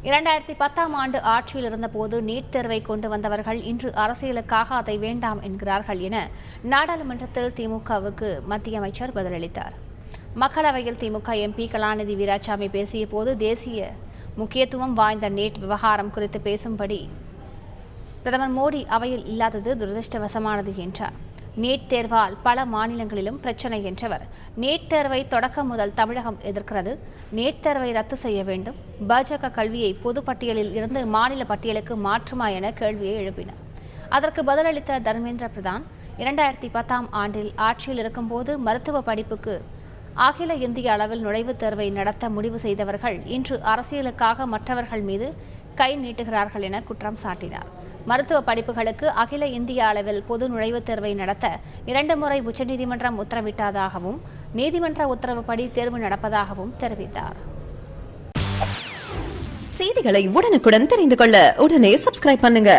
2010ஆம் ஆண்டு ஆட்சியில் இருந்தபோது நீட் தேர்வை கொண்டு வந்தவர்கள் இன்று அரசியலுக்காக அதை வேண்டாம் என்கிறார்கள் என நாடாளுமன்றத்தில் திமுகவுக்கு மத்திய அமைச்சர் பதிலளித்தார். மக்களவையில் திமுக எம்பி கலாநிதி வீராசாமி பேசியபோது தேசிய முக்கியத்துவம் வாய்ந்த நீட் விவகாரம் குறித்து பேசும்படி பிரதமர் மோடி அவையில் இல்லாதது துரதிருஷ்டவசமானது என்றார். நீட் தேர்வால் பல மாநிலங்களிலும் பிரச்சினை என்றவர், நீட் தேர்வை தொடக்கம் முதல் தமிழகம் எதிர்க்கிறது. நீட் தேர்வை ரத்து செய்ய வேண்டும். பாஜக கல்வியை பொது பட்டியலில் இருந்து மாநில பட்டியலுக்கு மாற்றுமா என கேள்வியை எழுப்பினார். அதற்கு பதிலளித்த தர்மேந்திர பிரதான், 2010ஆம் ஆண்டில் ஆட்சியில் இருக்கும்போது மருத்துவ படிப்புக்கு அகில இந்திய அளவில் நுழைவுத் தேர்வை நடத்த முடிவு செய்தவர்கள் இன்று அரசியலுக்காக மற்றவர்கள் மீது கை நீட்டுகிறார்கள் என குற்றம் சாட்டினார். மருத்துவ படிப்புகளுக்கு அகில இந்திய அளவில் பொது நுழைவுத் தேர்வை நடத்த 2 முறை உச்சநீதிமன்றம் உத்தரவிட்டதாகவும் நீதிமன்ற உத்தரவுப்படி தேர்வு நடப்பதாகவும் தெரிவித்தார். செய்திகளை உடனுக்குடன் தெரிந்து கொள்ள உடனே சப்ஸ்கிரைப் பண்ணுங்க.